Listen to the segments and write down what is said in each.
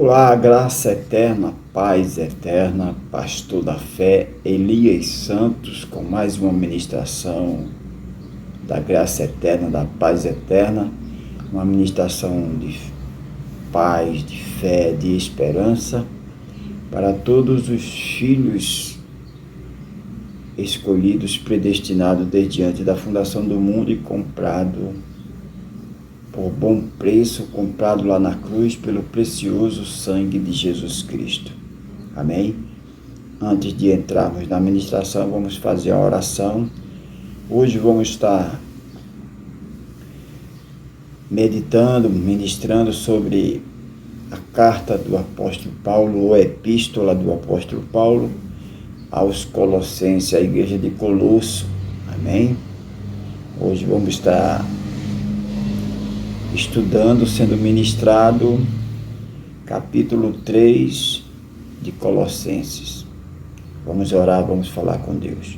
Olá, graça eterna, paz eterna, pastor da fé, Elias Santos, com mais uma ministração da graça eterna, da paz eterna, uma ministração de paz, de fé, de esperança, para todos os filhos escolhidos, predestinados desde antes da fundação do mundo e comprado por bom preço, comprado lá na cruz pelo precioso sangue de Jesus Cristo. Amém? Antes de entrarmos na ministração, vamos fazer a oração. Hoje vamos estar meditando, ministrando sobre a carta do apóstolo Paulo, ou a epístola do apóstolo Paulo aos Colossenses, a igreja de Colosso. Amém? Hoje vamos estar estudando, sendo ministrado, capítulo 3 de Colossenses. Vamos orar, vamos falar com Deus.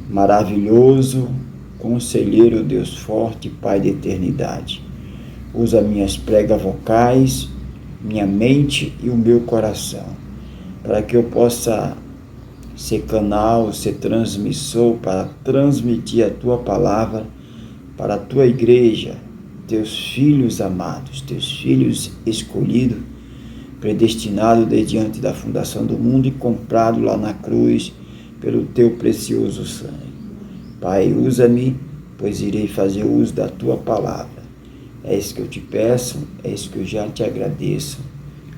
Maravilhoso, conselheiro, Deus forte, Pai da eternidade, usa minhas pregas vocais, minha mente e o meu coração, para que eu possa ser canal, ser transmissor, para transmitir a Tua palavra para a Tua igreja, Teus filhos amados, Teus filhos escolhidos, predestinados desde antes da fundação do mundo e comprado lá na cruz pelo Teu precioso sangue. Pai, usa-me, pois irei fazer uso da Tua palavra. É isso que eu te peço, é isso que eu já te agradeço.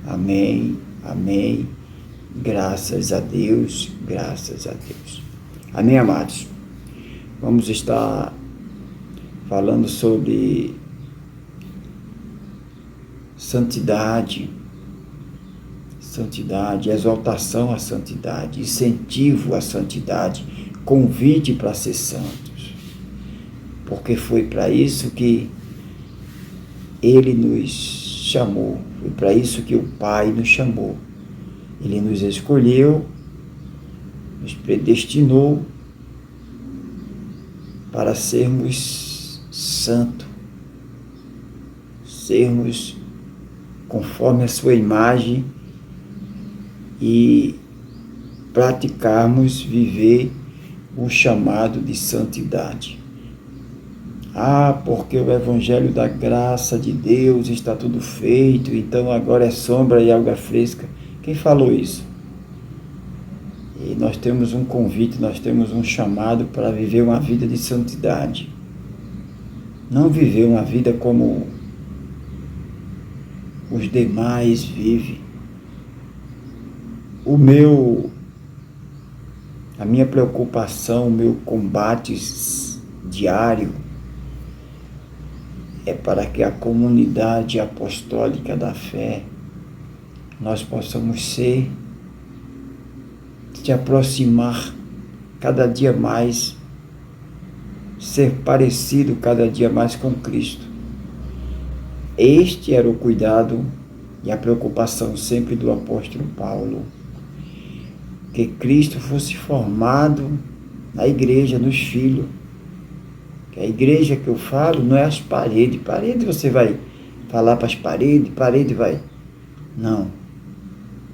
Amém, amém. Graças a Deus, graças a Deus. Amém, amados? Vamos estar falando sobre santidade, exaltação à santidade, incentivo à santidade, convite para ser santos, porque foi para isso que Ele nos chamou, foi para isso que o Pai nos chamou. Ele nos escolheu, nos predestinou para sermos santos, sermos conforme a sua imagem e praticarmos viver o chamado de santidade. Porque o evangelho da graça de Deus está tudo feito, então agora é sombra e água fresca. Quem falou isso? E nós temos um convite, nós temos um chamado para viver uma vida de santidade. Não viver uma vida como os demais vivem. A minha preocupação, o meu combate diário é para que a comunidade apostólica da fé, nós possamos se aproximar cada dia mais, ser parecido cada dia mais com Cristo. Este era o cuidado e a preocupação sempre do apóstolo Paulo, que Cristo fosse formado na igreja, nos filhos. Que a igreja que eu falo não é as paredes, você vai falar para as paredes vai. Não.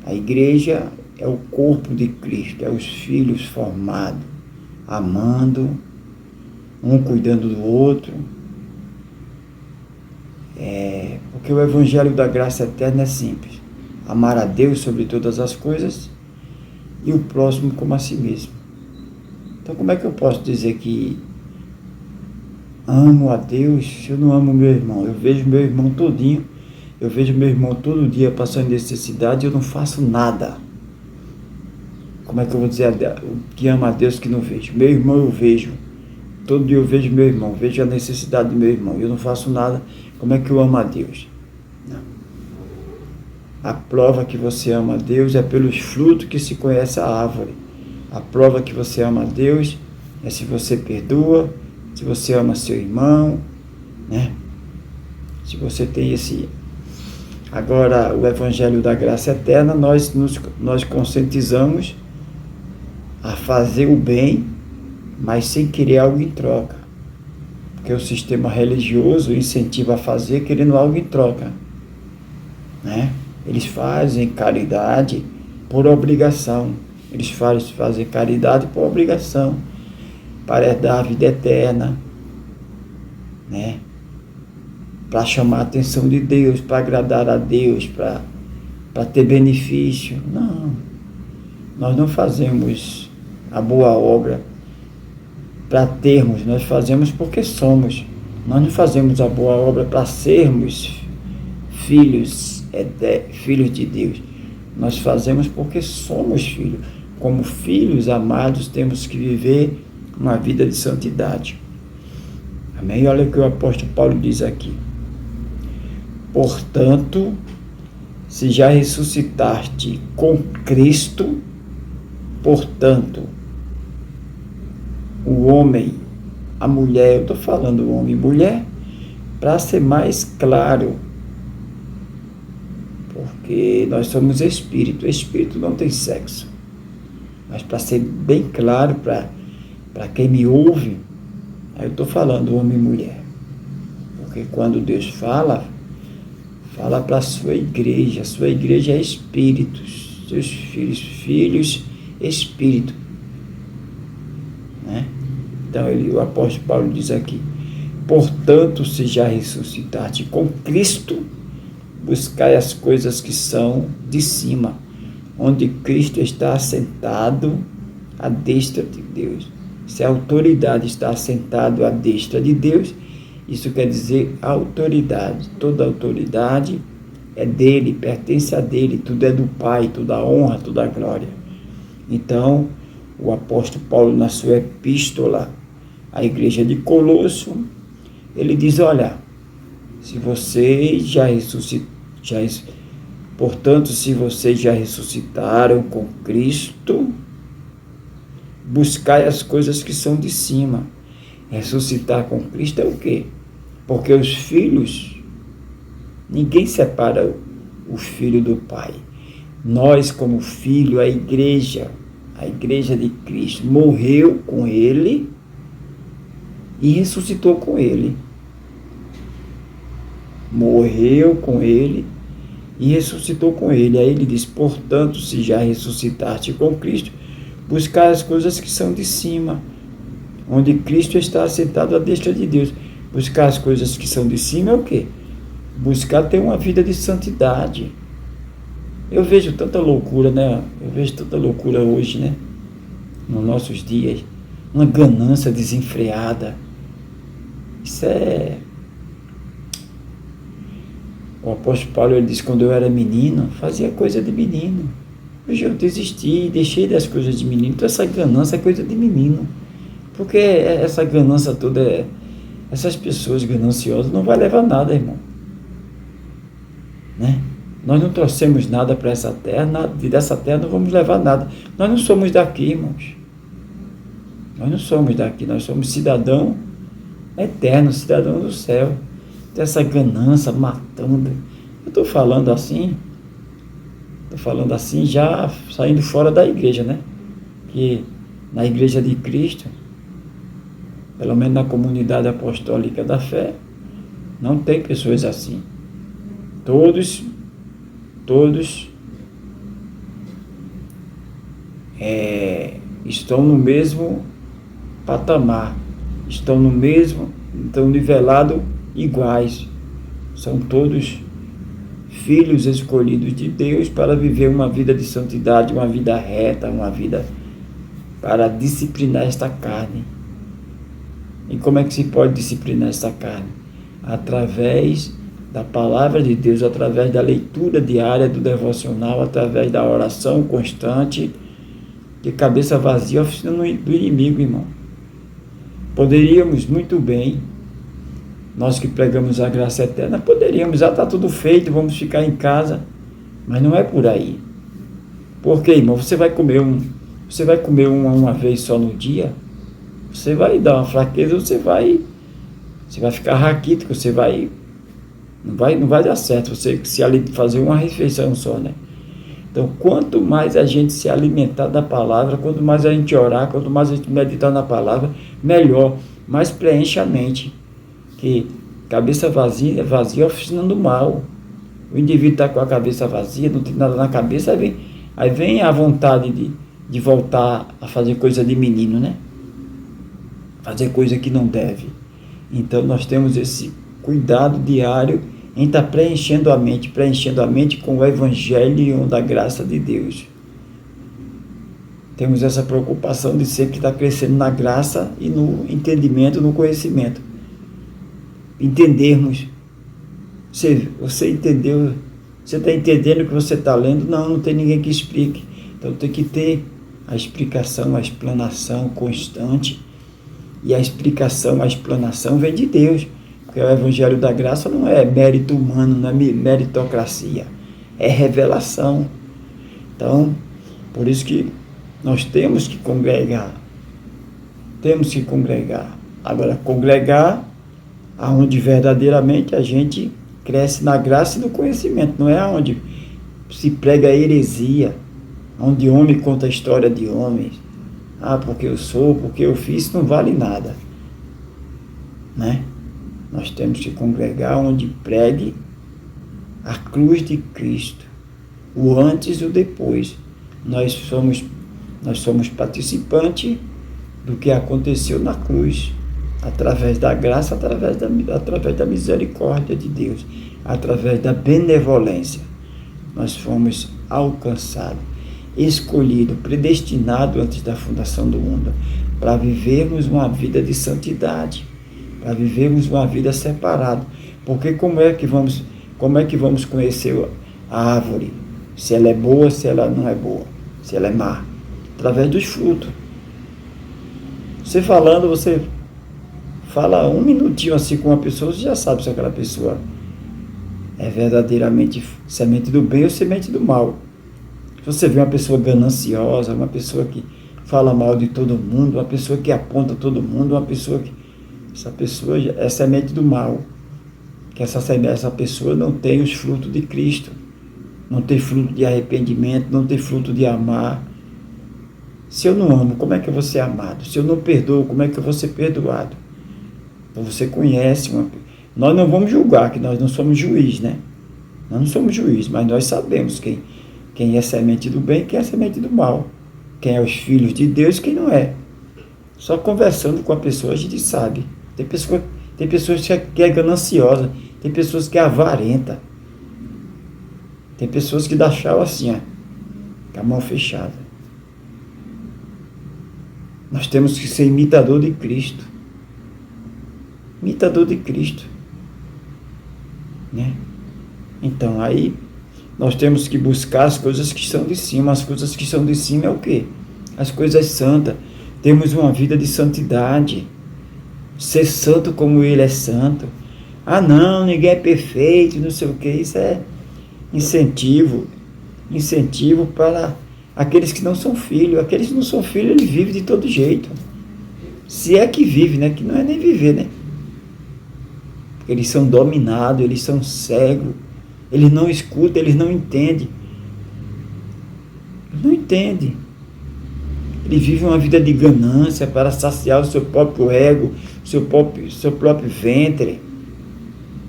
A igreja é o corpo de Cristo, é os filhos formados, amando, um cuidando do outro. Porque o evangelho da graça eterna é simples: amar a Deus sobre todas as coisas e o próximo como a si mesmo. Então, como é que eu posso dizer que amo a Deus se eu não amo meu irmão? Eu vejo meu irmão todinho, eu vejo meu irmão todo dia passando necessidade e eu não faço nada. Como é que eu vou dizer que ama a Deus que não vejo? Meu irmão eu vejo, todo dia eu vejo meu irmão, vejo a necessidade do meu irmão e eu não faço nada. Como é que eu amo a Deus? Não. A prova que você ama a Deus é pelos frutos que se conhece a árvore. A prova que você ama a Deus é se você perdoa, se você ama seu irmão, né? Se você tem esse... Agora, o evangelho da graça eterna, nós conscientizamos a fazer o bem, mas sem querer algo em troca. Porque o sistema religioso incentiva a fazer querendo algo em troca, né? Eles fazem caridade por obrigação. Eles fazem caridade por obrigação, para herdar a vida eterna, né? Para chamar a atenção de Deus, para agradar a Deus, para ter benefício. Não, nós não fazemos a boa obra para termos, nós fazemos porque somos. Nós não fazemos a boa obra para sermos filhos de Deus. Nós fazemos porque somos filhos. Como filhos amados, temos que viver uma vida de santidade. Amém? Olha o que o apóstolo Paulo diz aqui. Portanto, se já ressuscitaste com Cristo, portanto, o homem, a mulher, eu estou falando homem e mulher, para ser mais claro, porque nós somos espírito, espírito não tem sexo, mas para ser bem claro para quem me ouve, aí eu estou falando homem e mulher, porque quando Deus fala para a sua igreja é espíritos, seus filhos espírito, né? Então o apóstolo Paulo diz aqui, portanto, se já ressuscitaste com Cristo, buscai as coisas que são de cima, onde Cristo está assentado à destra de Deus. Se a autoridade está assentada à destra de Deus, isso quer dizer autoridade. Toda autoridade é dele, pertence a dele, tudo é do Pai, toda a honra, toda a glória. Então, o apóstolo Paulo, na sua epístola à igreja de Colosso, ele diz, olha, se vocês portanto, se vocês já ressuscitaram com Cristo, buscai as coisas que são de cima. Ressuscitar com Cristo é o quê? Porque os filhos, ninguém separa o filho do Pai. Nós, como filho, a igreja de Cristo, morreu com Ele e ressuscitou com Ele. Morreu com Ele e ressuscitou com Ele. Aí ele diz, portanto, se já ressuscitaste com Cristo, buscar as coisas que são de cima, onde Cristo está assentado à destra de Deus. Buscar as coisas que são de cima é o quê? Buscar ter uma vida de santidade. Eu vejo tanta loucura, né? Eu vejo tanta loucura hoje, né? Nos nossos dias. Uma ganância desenfreada. Isso é... O apóstolo Paulo, ele diz, quando eu era menino, fazia coisa de menino. Hoje eu desisti, deixei das coisas de menino. Então essa ganância é coisa de menino. Porque essa ganância toda, essas pessoas gananciosas não vai levar a nada, irmão. Né? Nós não trouxemos nada para essa terra, dessa terra não vamos levar nada. Nós não somos daqui, irmãos. Nós não somos daqui, nós somos cidadão eterno, cidadão do céu. Essa ganância matando. Eu estou falando assim já saindo fora da igreja, né? Que na igreja de Cristo, pelo menos na comunidade apostólica da fé, não tem pessoas assim. Todos estão no mesmo patamar, estão nivelados iguais. São todos filhos escolhidos de Deus para viver uma vida de santidade, uma vida reta, uma vida para disciplinar esta carne. E como é que se pode disciplinar esta carne? Através da palavra de Deus, através da leitura diária do devocional, através da oração constante, de cabeça vazia, oficina do inimigo, irmão. Poderíamos muito bem, nós que pregamos a graça eterna, poderíamos, já está tudo feito, vamos ficar em casa, mas não é por aí. Porque, irmão, você vai comer uma vez só no dia, você vai dar uma fraqueza, você vai ficar raquítico, não vai dar certo você fazer uma refeição só, né? Então, quanto mais a gente se alimentar da palavra, quanto mais a gente orar, quanto mais a gente meditar na palavra, melhor, mais preenche a mente. Que cabeça vazia, oficina do mal. O indivíduo está com a cabeça vazia, não tem nada na cabeça, aí vem a vontade de voltar a fazer coisa de menino, né? Fazer coisa que não deve. Então nós temos esse cuidado diário em estar preenchendo a mente com o Evangelho da graça de Deus. Temos essa preocupação de sempre estar crescendo na graça e no entendimento, no conhecimento. Entendermos. Você entendeu? Você está entendendo o que você está lendo? Não tem ninguém que explique. Então tem que ter a explicação, a explanação constante. E a explicação, a explanação vem de Deus. Porque o Evangelho da Graça não é mérito humano, não é meritocracia. É revelação. Então, por isso que nós temos que congregar. Temos que congregar. Agora, congregar aonde verdadeiramente a gente cresce na graça e no conhecimento. Não é onde se prega a heresia, onde homem conta a história de homens. Porque eu sou, porque eu fiz, isso não vale nada. Né? Nós temos que congregar onde pregue a cruz de Cristo. O antes e o depois. Nós somos participantes do que aconteceu na cruz, através da graça, através da misericórdia de Deus, através da benevolência. Nós fomos alcançados, escolhidos, predestinados antes da fundação do mundo, para vivermos uma vida de santidade, para vivermos uma vida separada. Porque como é que vamos conhecer a árvore? Se ela é boa, se ela não é boa, se ela é má? Através dos frutos. Você fala um minutinho assim com uma pessoa, você já sabe se aquela pessoa é verdadeiramente semente do bem ou semente do mal. Se você vê uma pessoa gananciosa, uma pessoa que fala mal de todo mundo, uma pessoa que aponta todo mundo, essa pessoa é semente do mal. Que essa pessoa não tem os frutos de Cristo, não tem fruto de arrependimento, não tem fruto de amar. Se eu não amo, como é que eu vou ser amado? Se eu não perdoo, como é que eu vou ser perdoado? Então você conhece Nós não vamos julgar, que nós não somos juiz, né? Nós não somos juiz, mas nós sabemos quem é semente do bem e quem é semente do mal. Quem é os filhos de Deus e quem não é. Só conversando com a pessoa a gente sabe. Tem pessoas que é gananciosa, tem pessoas que é avarenta. Tem pessoas que dá tchau assim, com a mão fechada. Nós temos que ser imitador de Cristo. Imitador de Cristo. Né? Então, aí, nós temos que buscar as coisas que são de cima. As coisas que são de cima é o quê? As coisas santas. Temos uma vida de santidade. Ser santo como Ele é santo. Não, ninguém é perfeito, não sei o quê. Isso é incentivo para aqueles que não são filhos. Aqueles que não são filhos, eles vivem de todo jeito. Se é que vive, né? Que não é nem viver, né? Porque eles são dominados, eles são cegos. Eles não escutam, eles não entendem. Eles não entendem. Eles vivem uma vida de ganância para saciar o seu próprio ego, seu próprio ventre.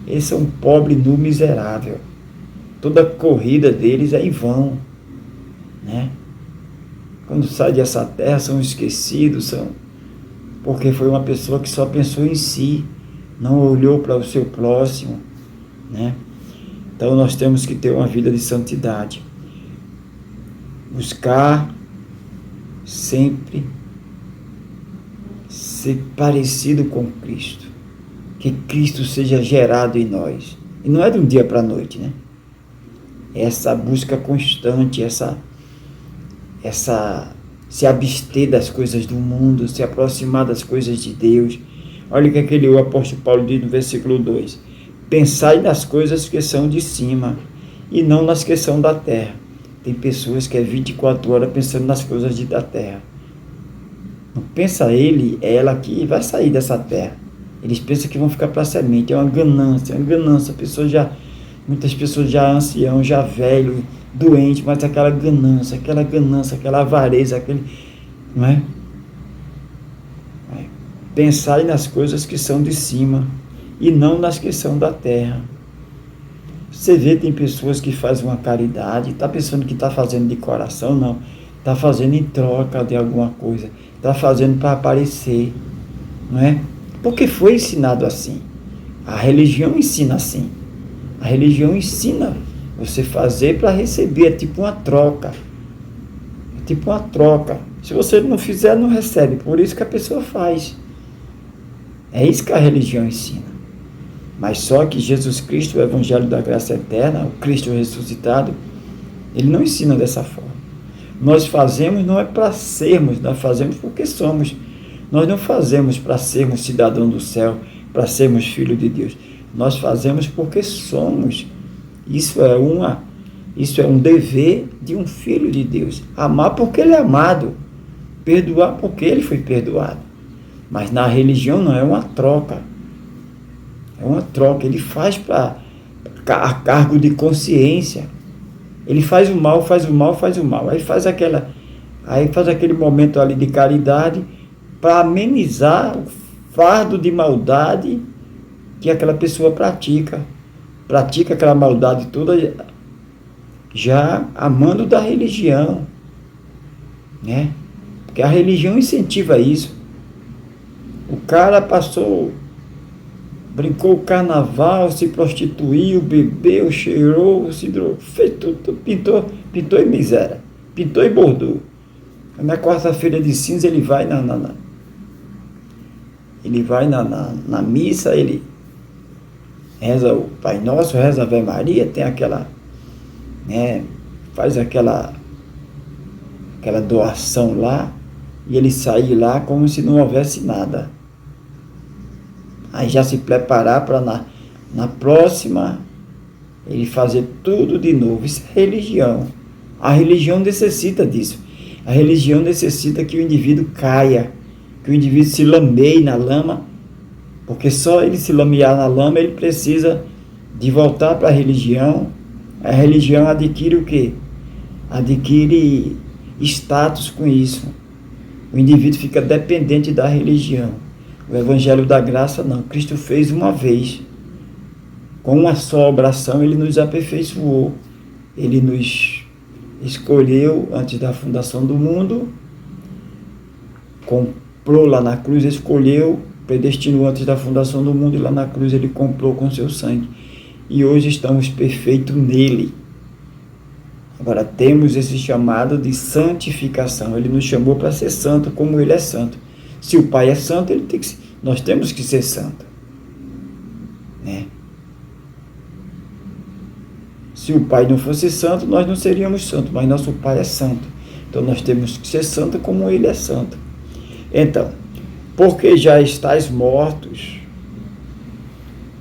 Eles são pobres, nu, miserável. Toda a corrida deles é em vão. Né? Quando saem dessa terra são esquecidos, porque foi uma pessoa que só pensou em si, não olhou para o seu próximo, né? Então nós temos que ter uma vida de santidade, buscar sempre ser parecido com Cristo, que Cristo seja gerado em nós, e não é de um dia para a noite, né? Essa busca constante, se abster das coisas do mundo, se aproximar das coisas de Deus. Olha o que o apóstolo Paulo diz no versículo 2. Pensai nas coisas que são de cima e não nas que são da terra. Tem pessoas que é 24 horas pensando nas coisas da terra. Não pensa ela que vai sair dessa terra. Eles pensam que vão ficar para a semente. É uma ganância. Muitas pessoas já ancião, já velho, doente, mas aquela ganância, aquela avareza, não é? Pensai nas coisas que são de cima e não nas que são da terra. Você vê, tem pessoas que fazem uma caridade, está pensando que está fazendo de coração, não. Está fazendo em troca de alguma coisa. Está fazendo para aparecer, não é? Porque foi ensinado assim. A religião ensina assim. A religião ensina você fazer para receber, é tipo uma troca. É tipo uma troca. Se você não fizer, não recebe. Por isso que a pessoa faz. É isso que a religião ensina. Mas só que Jesus Cristo, o Evangelho da Graça Eterna, o Cristo ressuscitado, ele não ensina dessa forma. Nós fazemos não é para sermos, nós fazemos porque somos. Nós não fazemos para sermos cidadão do céu, para sermos filho de Deus. Nós fazemos porque somos. Isso é um dever de um filho de Deus. Amar porque ele é amado. Perdoar porque ele foi perdoado. Mas na religião não é uma troca. É uma troca. Ele faz a cargo de consciência. Ele faz o mal, faz o mal, faz o mal. Aí faz aquele momento ali de caridade para amenizar o fardo de maldade que aquela pessoa pratica. Pratica aquela maldade toda já amando da religião, né? Porque a religião incentiva isso. O cara brincou o carnaval, se prostituiu, bebeu, cheirou, se drogou, fez tudo, pintou em miséria, pintou e bordou. Na quarta-feira de cinza ele vai na missa, ele reza o Pai Nosso, reza a Ave Maria, tem aquela, né, faz aquela doação lá, e ele sai lá como se não houvesse nada. Aí já se preparar para na próxima ele fazer tudo de novo. Isso é religião. A religião necessita disso. A religião necessita que o indivíduo caia, que o indivíduo se lameie na lama, porque só ele se lamear na lama, ele precisa de voltar para a religião. A religião adquire o quê? Adquire status com isso. O indivíduo fica dependente da religião. O Evangelho da Graça não. Cristo fez uma vez. Com uma só oração ele nos aperfeiçoou. Ele nos escolheu antes da fundação do mundo. Comprou lá na cruz, escolheu, predestinou antes da fundação do mundo, e lá na cruz ele comprou com seu sangue. E hoje estamos perfeitos nele. Agora temos esse chamado de santificação. Ele nos chamou para ser santo como ele é santo. Se o Pai é santo, nós temos que ser santo, né? Se o Pai não fosse santo, nós não seríamos santos, mas nosso Pai é santo. Então nós temos que ser santo como ele é santo. Então, porque já estáis mortos.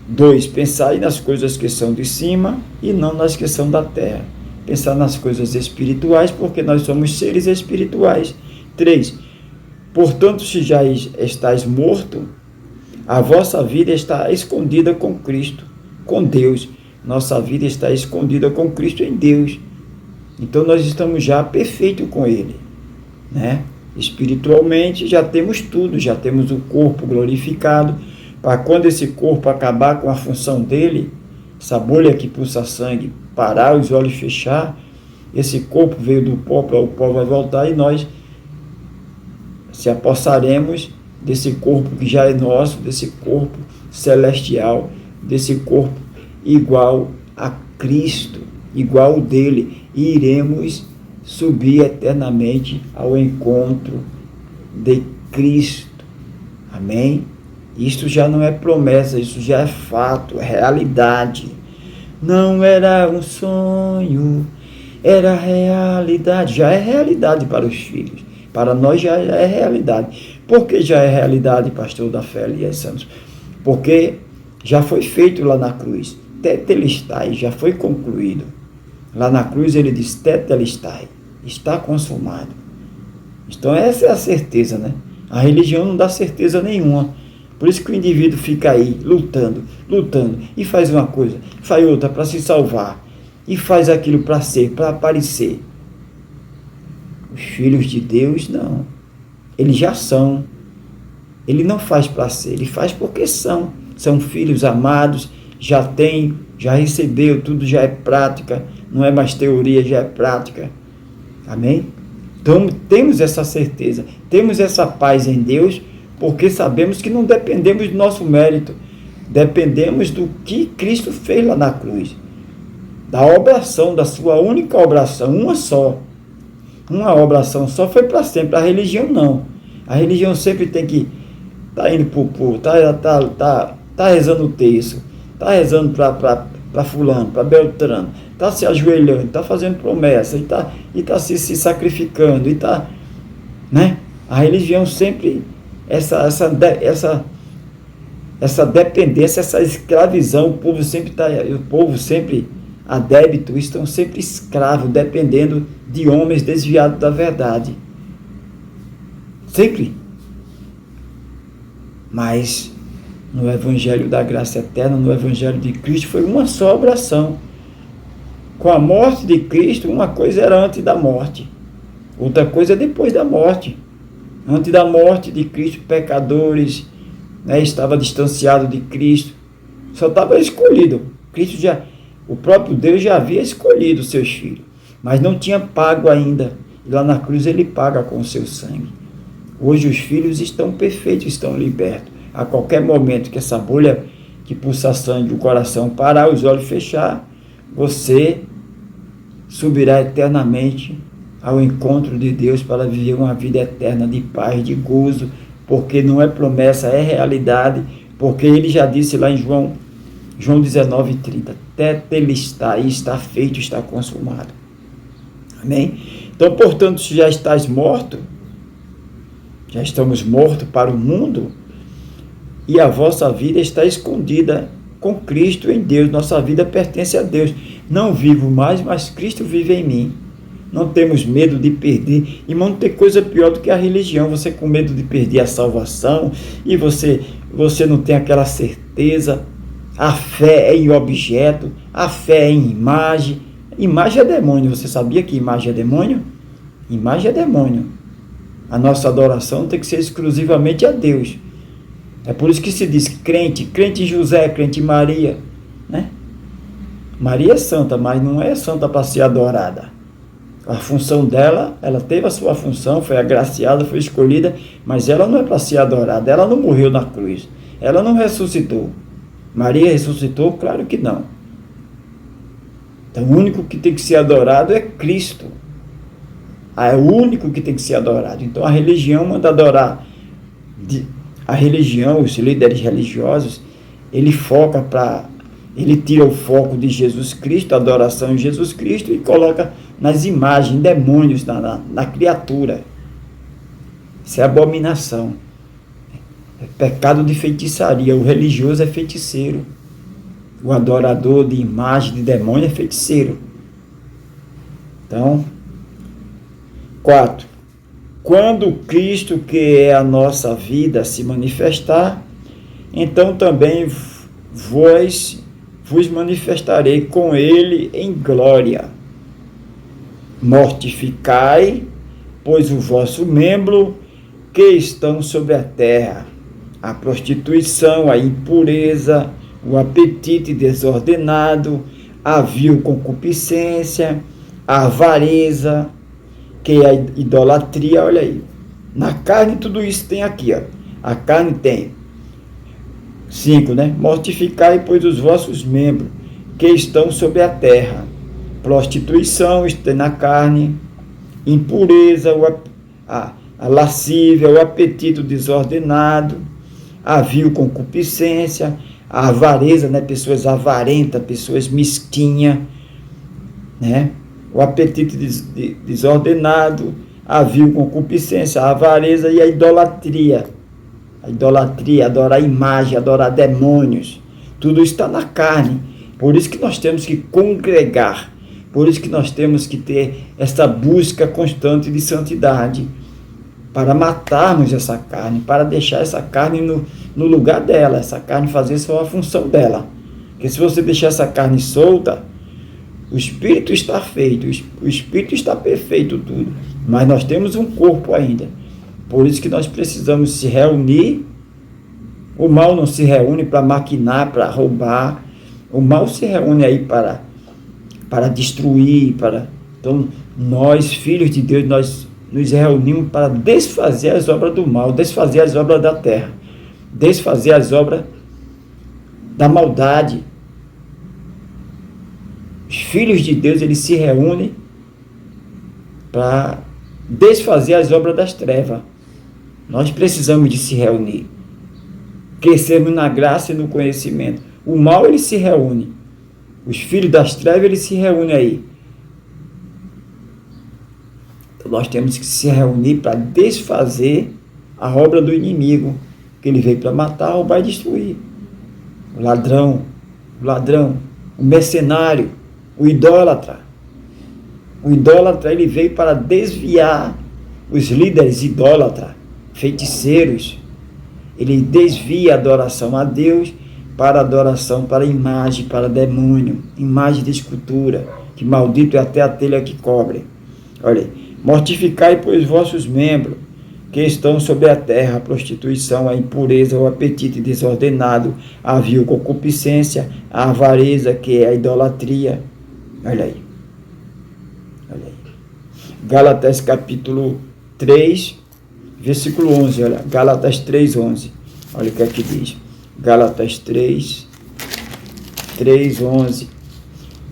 2. Pensai nas coisas que são de cima e não nas que são da terra. Pensar nas coisas espirituais, porque nós somos seres espirituais. 3. Portanto, se já estáis morto, a vossa vida está escondida com Cristo, com Deus. Nossa vida está escondida com Cristo em Deus. Então nós estamos já perfeitos com Ele, né? Espiritualmente já temos tudo, já temos o corpo glorificado, para quando esse corpo acabar com a função dele, essa bolha que pulsa sangue, parar, os olhos fechar, esse corpo veio do pó, para o pó vai voltar, e nós se apossaremos desse corpo que já é nosso, desse corpo celestial, desse corpo igual a Cristo, igual o dele, e iremos subir eternamente ao encontro de Cristo. Amém? Isto já não é promessa, isso já é fato, é realidade. Não era um sonho, era realidade. Já é realidade para os filhos. Para nós já é realidade. Por que já é realidade, pastor da fé Elias Santos? Porque já foi feito lá na cruz. Tetelestai, já foi concluído. Lá na cruz ele diz tetelestai, está consumado. Então essa é a certeza, né? A religião não dá certeza nenhuma. Por isso que o indivíduo fica aí lutando, e faz uma coisa, faz outra para se salvar, e faz aquilo para ser, para aparecer. Os filhos de Deus, não. Eles já são. Ele não faz para ser, ele faz porque são. São filhos amados, já tem, já recebeu, tudo já é prática, não é mais teoria, já é prática. Amém? Então, temos essa certeza, temos essa paz em Deus, porque sabemos que não dependemos do nosso mérito, dependemos do que Cristo fez lá na cruz, da obração, da sua única obração, uma obração só foi para sempre. A religião não, a religião sempre tem que estar indo tá rezando o terço, tá rezando para fulano, para Beltrano, está se ajoelhando, está fazendo promessa, e está se sacrificando, né? A religião sempre, essa dependência, essa escravidão, o povo sempre a débito, estão sempre escravos, dependendo de homens desviados da verdade. Sempre. Mas no Evangelho da Graça Eterna, no Evangelho de Cristo, foi uma só oração. Com a morte de Cristo, uma coisa era antes da morte, outra coisa é depois da morte. Antes da morte de Cristo, pecadores, né, estava distanciado de Cristo, só estava escolhido. O próprio Deus já havia escolhido seus filhos, mas não tinha pago ainda. E lá na cruz ele paga com o seu sangue. Hoje os filhos estão perfeitos, estão libertos. A qualquer momento que essa bolha que pulsa sangue do coração parar, os olhos fechar, você subirá eternamente ao encontro de Deus para viver uma vida eterna de paz, de gozo, porque não é promessa, é realidade, porque ele já disse lá em João 19:30, tetelestai, está feito, está consumado. Amém? Então, portanto, se já estás morto, já estamos mortos para o mundo, e a vossa vida está escondida com Cristo em Deus. Nossa vida pertence a Deus. Não vivo mais, mas Cristo vive em mim. Não temos medo de perder. Irmão, não tem coisa pior do que a religião. Você com medo de perder a salvação, e você não tem aquela certeza. A fé é em objeto, a fé é em imagem. Imagem é demônio. Você sabia que imagem é demônio? Imagem é demônio. A nossa adoração tem que ser exclusivamente a Deus. É por isso que se diz crente em José, crente em Maria, né? Maria é santa, mas não é santa para ser adorada. A função dela, ela teve a sua função, foi agraciada, foi escolhida, mas ela não é para ser adorada. Ela não morreu na cruz, ela não ressuscitou. Maria ressuscitou? Claro que não. Então o único que tem que ser adorado é Cristo. É o único que tem que ser adorado. Então a religião manda adorar. A religião, os líderes religiosos, ele tira o foco de Jesus Cristo, a adoração em Jesus Cristo, e coloca nas imagens, demônios na criatura. Isso é abominação. É pecado de feitiçaria. O religioso é feiticeiro. O adorador de imagem de demônio é feiticeiro. Então, 4. Quando Cristo, que é a nossa vida, se manifestar, então também vos manifestarei com ele em glória. Mortificai, pois, o vosso membro que estão sobre a terra, a prostituição, a impureza, o apetite desordenado, a vil concupiscência, a avareza, que é a idolatria. Olha aí, na carne tudo isso tem aqui, ó. A carne tem 5, né? Mortificai, pois, os vossos membros que estão sobre a terra. Prostituição está na carne, impureza, a lascívia, o apetite desordenado, a vil concupiscência, a avareza, né? Pessoas avarentas, pessoas mesquinhas, né? O apetite desordenado, a vil concupiscência, a avareza e a idolatria. A idolatria, adorar imagem, adorar demônios, tudo está na carne. Por isso que nós temos que congregar, por isso que nós temos que ter essa busca constante de santidade, para matarmos essa carne, para deixar essa carne no lugar dela, essa carne fazer só a função dela. Porque se você deixar essa carne solta, o espírito está feito, o espírito está perfeito tudo, mas nós temos um corpo ainda. Por isso que nós precisamos se reunir. O mal não se reúne para maquinar, para roubar, O mal se reúne aí para destruir, Então, nós, filhos de Deus, nós nos reunimos para desfazer as obras do mal, desfazer as obras da terra, desfazer as obras da maldade. Os filhos de Deus, eles se reúnem para desfazer as obras das trevas. Nós precisamos de se reunir, crescermos na graça e no conhecimento. O mal, ele se reúne. Os filhos das trevas, eles se reúnem aí. Então, nós temos que se reunir para desfazer a obra do inimigo, que ele veio para matar, roubar e destruir. O ladrão, o mercenário, o idólatra. O idólatra, ele veio para desviar os líderes idólatras, feiticeiros. Ele desvia a adoração a Deus para adoração, para imagem, para demônio, imagem de escultura, que maldito é até a telha que cobre. Olha aí, mortificai, pois, vossos membros, que estão sobre a terra, a prostituição, a impureza, o apetite desordenado, a vil concupiscência, a avareza, que é a idolatria. Olha aí. Gálatas capítulo 3, versículo 11, olha, Gálatas 3, 11. Olha o que aqui diz. Gálatas 3, 11.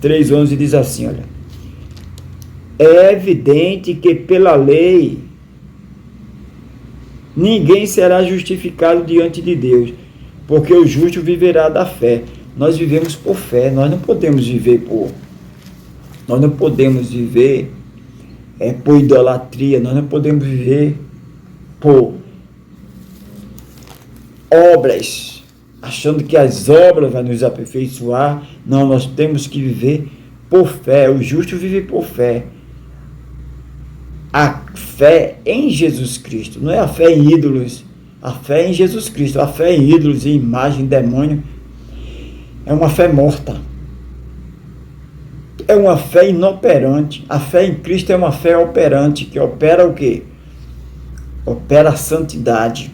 3, 11 diz assim, olha. É evidente que pela lei ninguém será justificado diante de Deus, porque o justo viverá da fé. Nós vivemos por fé, nós não podemos viver por idolatria, nós não podemos viver por obras, achando que as obras vão nos aperfeiçoar. Não, nós temos que viver por fé. O justo vive por fé. A fé em Jesus Cristo, não é a fé em ídolos, a fé em Jesus Cristo. A fé em ídolos, em imagem, em demônio, é uma fé morta, é uma fé inoperante. A fé em Cristo é uma fé operante, que opera o quê? Opera a santidade.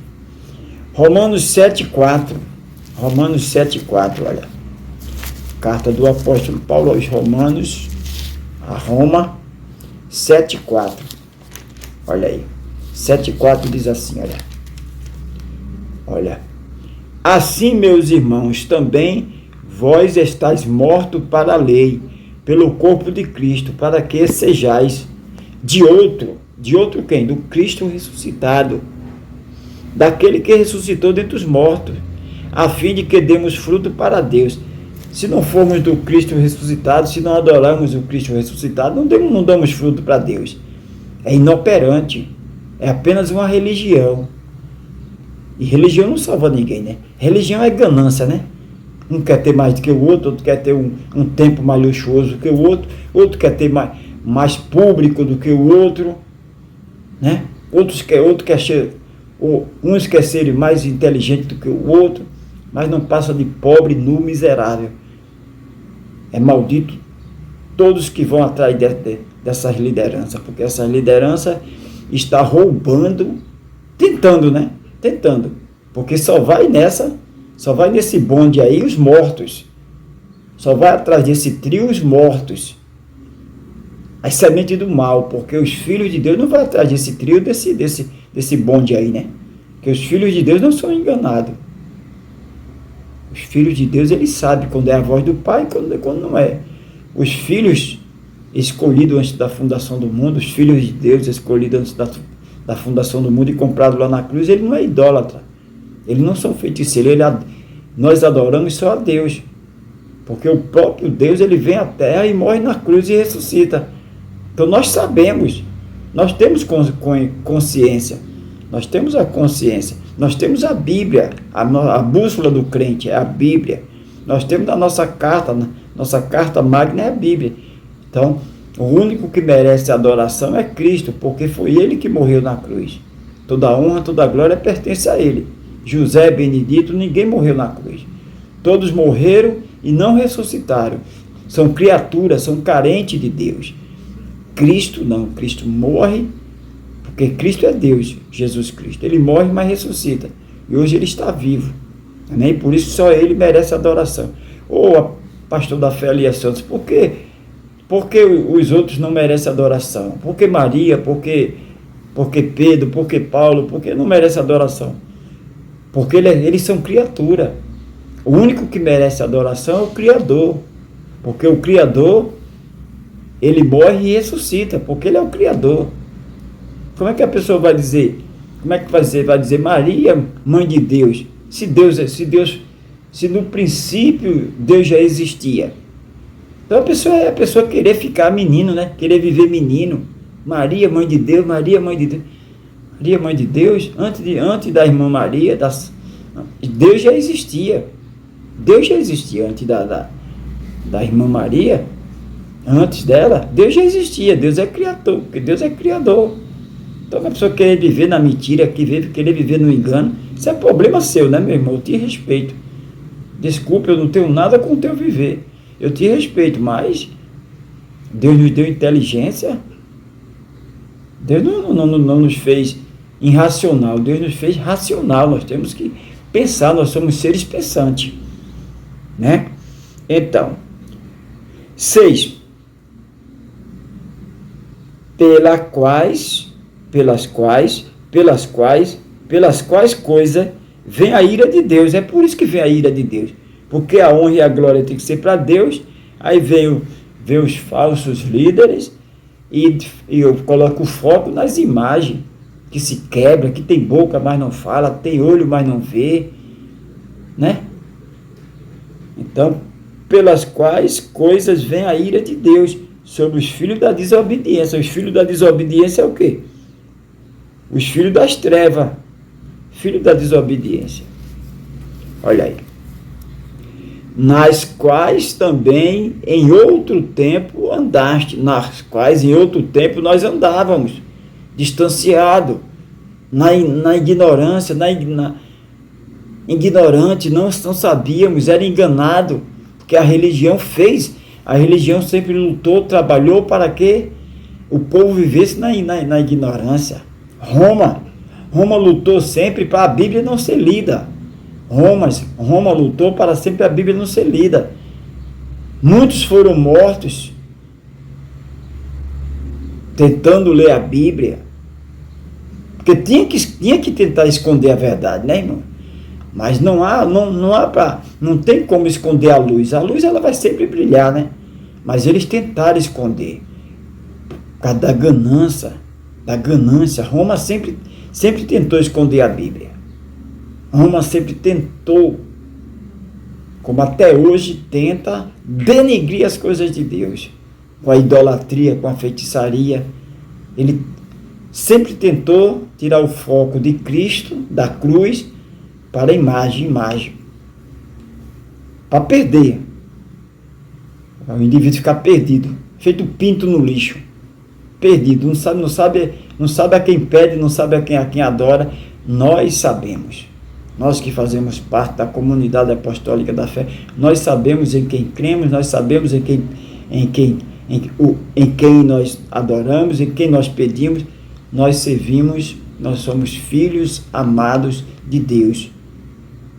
Romanos 7,4, olha, carta do apóstolo Paulo aos Romanos, a Roma, 7,4, olha aí, 7,4 diz assim, olha, assim, meus irmãos, também vós estáis mortos para a lei, pelo corpo de Cristo, para que sejais de outro quem? Do Cristo ressuscitado, daquele que ressuscitou dentre os mortos, a fim de que demos fruto para Deus. Se não formos do Cristo ressuscitado, se não adorarmos o Cristo ressuscitado, não damos fruto para Deus. É inoperante, é apenas uma religião. E religião não salva ninguém, né? Religião é ganância, né? Um quer ter mais do que o outro quer ter um tempo mais luxuoso do que o outro quer ter mais público do que o outro, né? Uns quer serem mais inteligentes do que o outro, mas não passa de pobre, nu, miserável. É maldito todos que vão atrás dessas lideranças, porque essa liderança está roubando, tentando, porque só vai nesse bonde aí os mortos, só vai atrás desse trio os mortos, as sementes do mal, porque os filhos de Deus não vão atrás desse trio, desse bonde aí, né? Porque os filhos de Deus não são enganados. Os filhos de Deus, eles sabem quando é a voz do Pai e quando não é. Os filhos escolhidos antes da fundação do mundo, os filhos de Deus escolhidos antes da fundação do mundo e comprados lá na cruz, ele não é idólatra. Eles não são feiticeiros. Nós adoramos só a Deus. Porque o próprio Deus, ele vem à terra e morre na cruz e ressuscita. Então nós sabemos, nós temos consciência. Nós temos a consciência. Nós temos a Bíblia, a bússola do crente é a Bíblia. Nós temos a nossa carta magna é a Bíblia. Então, o único que merece adoração é Cristo, porque foi Ele que morreu na cruz. Toda a honra, toda a glória pertence a Ele. José, Benedito, ninguém morreu na cruz. Todos morreram e não ressuscitaram. São criaturas, são carentes de Deus. Cristo não, Cristo morre, porque Cristo é Deus, Jesus Cristo. Ele morre, mas ressuscita. E hoje ele está vivo. Né? E por isso só ele merece adoração. Ou pastor da fé Elias Santos, por que os outros não merecem adoração? Por que Maria? Por que Pedro? Por que Paulo? Por que não merece adoração? Porque eles são criatura. O único que merece adoração é o Criador. Porque o Criador, ele morre e ressuscita, porque ele é o Criador. Como é que a pessoa vai dizer? Como é que vai dizer Maria, mãe de Deus? Se no princípio Deus já existia. Então a pessoa querer ficar menino, né? Querer viver menino. Maria, mãe de Deus, Maria, mãe de Deus. Maria, mãe de Deus, antes da irmã Maria, Deus já existia. Deus já existia antes da irmã Maria. Antes dela, Deus já existia. Deus é criador, porque Deus é criador. Então a pessoa querer viver na mentira, querer viver no engano, isso é problema seu, né, meu irmão? Eu te respeito. Desculpa, eu não tenho nada com o teu viver. Eu te respeito, mas Deus nos deu inteligência. Deus não nos fez irracional, Deus nos fez racional. Nós temos que pensar, nós somos seres pensantes, né? Então, 6. Pelas quais coisas vem a ira de Deus. É por isso que vem a ira de Deus, porque a honra e a glória tem que ser para Deus. Aí vem os falsos líderes e eu coloco o foco nas imagens que se quebra, que tem boca, mas não fala, tem olho, mas não vê, né? Então, pelas quais coisas vem a ira de Deus sobre os filhos da desobediência. Os filhos da desobediência é o quê? Os filhos das trevas, filho da desobediência. Olha aí. Nas quais também em outro tempo andaste, nas quais em outro tempo nós andávamos, distanciado, na ignorância, ignorante, não sabíamos, era enganado, porque a religião sempre lutou, trabalhou para que o povo vivesse na ignorância. Roma lutou sempre para a Bíblia não ser lida. Roma lutou para sempre a Bíblia não ser lida. Muitos foram mortos tentando ler a Bíblia, porque tinha que tentar esconder a verdade, né, irmão? Mas não tem como esconder a luz. A luz ela vai sempre brilhar, né? Mas eles tentaram esconder por causa da ganância. Roma sempre tentou esconder a Bíblia. Roma sempre tentou, como até hoje tenta, denegrir as coisas de Deus, com a idolatria, com a feitiçaria. Ele sempre tentou tirar o foco de Cristo, da cruz, para a imagem, para perder. O indivíduo ficar perdido, feito pinto no lixo, perdido, não sabe a quem pede, não sabe a quem adora. Nós sabemos. Nós que fazemos parte da comunidade apostólica da fé, nós sabemos em quem cremos, nós sabemos em quem nós adoramos, em quem nós pedimos, nós servimos, nós somos filhos amados de Deus,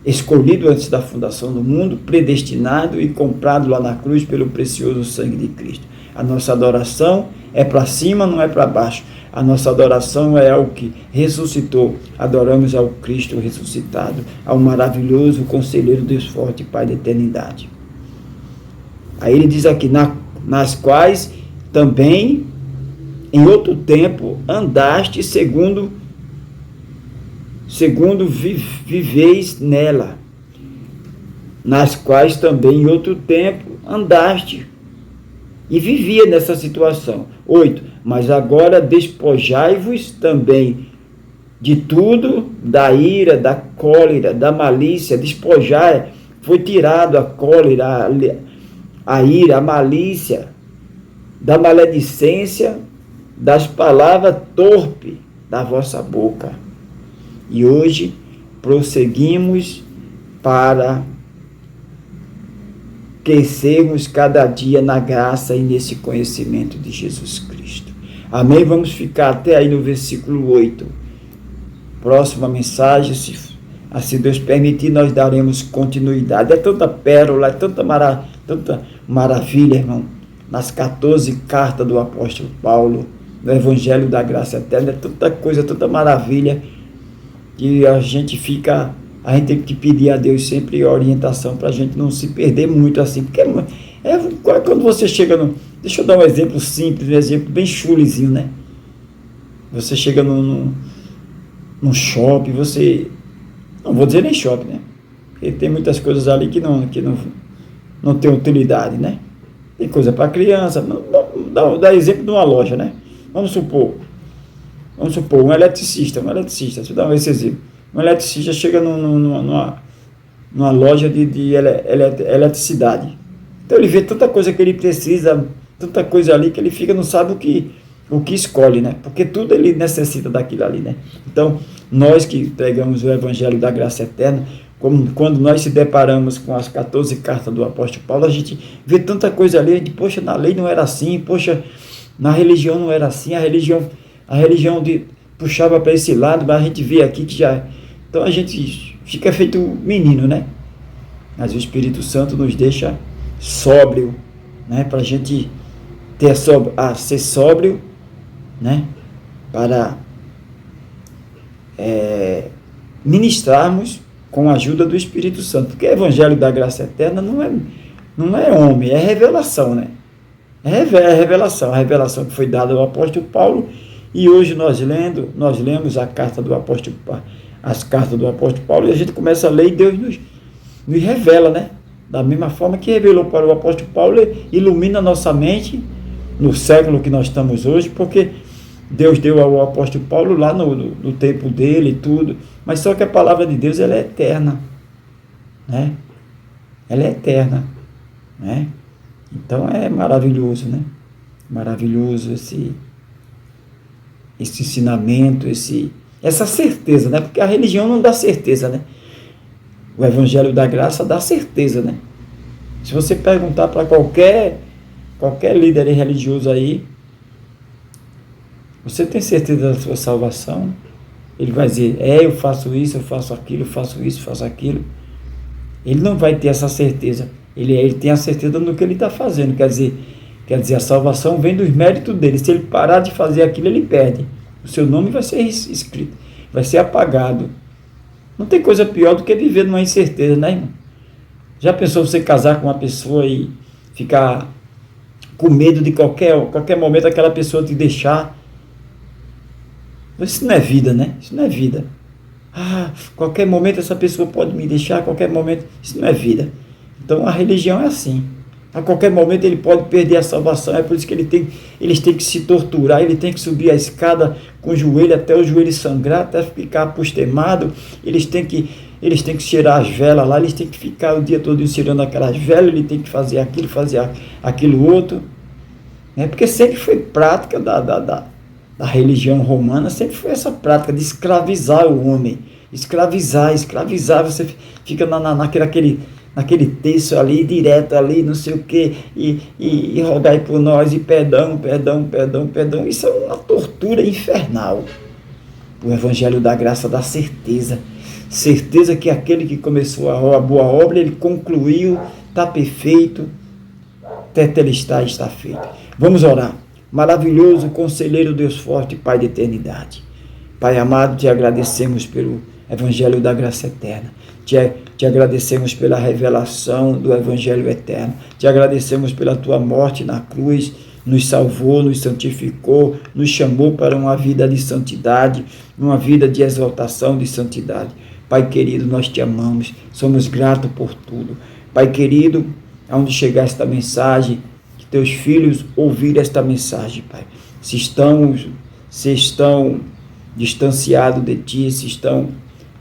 escolhido antes da fundação do mundo, predestinado e comprado lá na cruz pelo precioso sangue de Cristo. A nossa adoração é para cima, não é para baixo. A nossa adoração é ao que ressuscitou. Adoramos ao Cristo ressuscitado, ao maravilhoso Conselheiro, Deus forte, Pai da eternidade. Aí ele diz aqui, nas quais também em outro tempo andaste segundo viveis nela. Nas quais também em outro tempo andaste e vivia nessa situação. 8. Mas agora despojai-vos também de tudo, da ira, da cólera, da malícia. Despojar, foi tirado a cólera, a ira, a malícia, da maledicência, das palavras torpes da vossa boca. E hoje prosseguimos para crescermos cada dia na graça e nesse conhecimento de Jesus Cristo. Amém? Vamos ficar até aí no versículo 8. Próxima mensagem, se assim Deus permitir, nós daremos continuidade. É tanta pérola, é tanta maravilha, irmão, nas 14 cartas do apóstolo Paulo, no Evangelho da Graça Eterna, é tanta coisa, tanta maravilha, que a gente tem que pedir a Deus sempre orientação para a gente não se perder muito assim, porque quando você chega deixa eu dar um exemplo simples, um exemplo bem chulezinho, né? Você chega num shopping, não vou dizer nem shopping, né? Porque tem muitas coisas ali que não tem utilidade, né? Tem coisa para criança, dá exemplo de uma loja, né? Vamos supor, um eletricista, deixa eu dar esse exemplo. Um eletricista chega numa loja de eletricidade. Então ele vê tanta coisa que ele precisa, tanta coisa ali que ele não sabe o que escolhe, né? Porque tudo ele necessita daquilo ali, né? Então, nós que pregamos o Evangelho da Graça Eterna, quando nós se deparamos com as 14 cartas do apóstolo Paulo, a gente vê tanta coisa ali, a gente, poxa, na lei não era assim, poxa, na religião não era assim, a religião puxava para esse lado, mas a gente vê aqui que já... Então a gente fica feito menino, né? Mas o Espírito Santo nos deixa sóbrio, né? Para a gente ser sóbrio, né? Para ministrarmos com a ajuda do Espírito Santo, porque o Evangelho da Graça Eterna não é homem, é revelação, né? É revelação, a revelação que foi dada ao apóstolo Paulo, e hoje nós lemos as cartas do apóstolo Paulo, e a gente começa a ler e Deus nos revela, né? Da mesma forma que revelou para o apóstolo Paulo, ilumina a nossa mente no século que nós estamos hoje, porque Deus deu ao apóstolo Paulo lá no tempo dele e tudo, mas só que a palavra de Deus, ela é eterna, né? Ela é eterna, né? Então é maravilhoso, né? Maravilhoso esse ensinamento, essa certeza, né? Porque a religião não dá certeza, né? O Evangelho da Graça dá certeza, né? Se você perguntar para qualquer líder religioso aí, você tem certeza da sua salvação? Ele vai dizer, eu faço isso, eu faço aquilo, eu faço isso, faço aquilo. Ele não vai ter essa certeza. Ele tem a certeza no que ele está fazendo. Quer dizer, a salvação vem dos méritos dele. Se ele parar de fazer aquilo, ele perde. O seu nome vai ser escrito, vai ser apagado. Não tem coisa pior do que viver numa incerteza, né, irmão? Já pensou você casar com uma pessoa e ficar com medo de qualquer momento aquela pessoa te deixar? Isso não é vida, né? Isso não é vida. Qualquer momento essa pessoa pode me deixar, qualquer momento. Isso não é vida. Então a religião é assim. A qualquer momento ele pode perder a salvação. É por isso que eles têm que se torturar, ele tem que subir a escada com o joelho até o joelho sangrar, até ficar apostemado. Eles têm que cheirar as velas lá, eles têm que ficar o dia todo cheirando aquelas velas, ele tem que fazer aquilo outro. Né? Porque sempre foi prática da religião romana, sempre foi essa prática de escravizar o homem. Escravizar, você fica naquele texto ali, direto ali, não sei o que, e rogai por nós, e perdão, isso é uma tortura infernal. O Evangelho da Graça dá certeza que aquele que começou a boa obra, ele concluiu, está perfeito, tetelestai está feito. Vamos orar. Maravilhoso, conselheiro, Deus forte, Pai de eternidade. Pai amado, te agradecemos pelo Evangelho da Graça Eterna. Te agradecemos pela revelação do Evangelho Eterno. Te agradecemos pela tua morte na cruz. Nos salvou, nos santificou, nos chamou para uma vida de santidade, uma vida de exaltação, de santidade. Pai querido, nós te amamos. Somos gratos por tudo. Pai querido, aonde chegar esta mensagem, que teus filhos ouvirem esta mensagem, Pai. Se estão distanciados de ti, se estão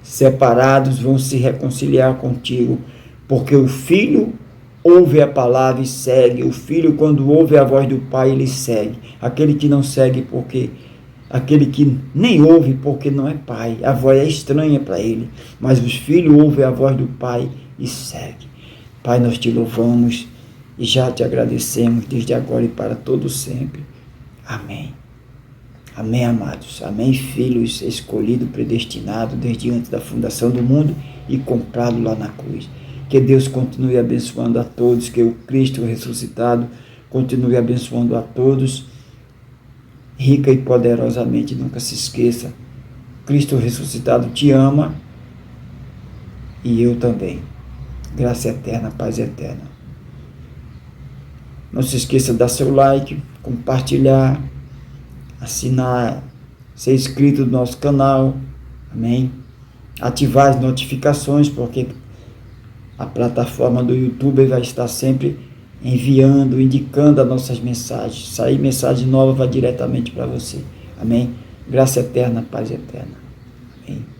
separados, vão se reconciliar contigo, porque o filho ouve a palavra e segue. O filho, quando ouve a voz do pai, ele segue. Aquele que não segue, aquele que nem ouve, porque não é pai, a voz é estranha para ele, mas os filhos ouvem a voz do pai e segue. Pai, nós te louvamos e já te agradecemos desde agora e para todo sempre. Amém. Amém, amados. Amém, filhos escolhidos, predestinados desde antes da fundação do mundo e comprados lá na cruz. Que Deus continue abençoando a todos, que o Cristo ressuscitado continue abençoando a todos, rica e poderosamente. Nunca se esqueça, Cristo ressuscitado te ama e eu também. Graça eterna, paz eterna. Não se esqueça de dar seu like, compartilhar, assinar, ser inscrito no nosso canal, amém? Ativar as notificações, porque a plataforma do YouTube vai estar sempre enviando, indicando as nossas mensagens. Sair mensagem nova vai diretamente para você, amém? Graça eterna, paz eterna, amém?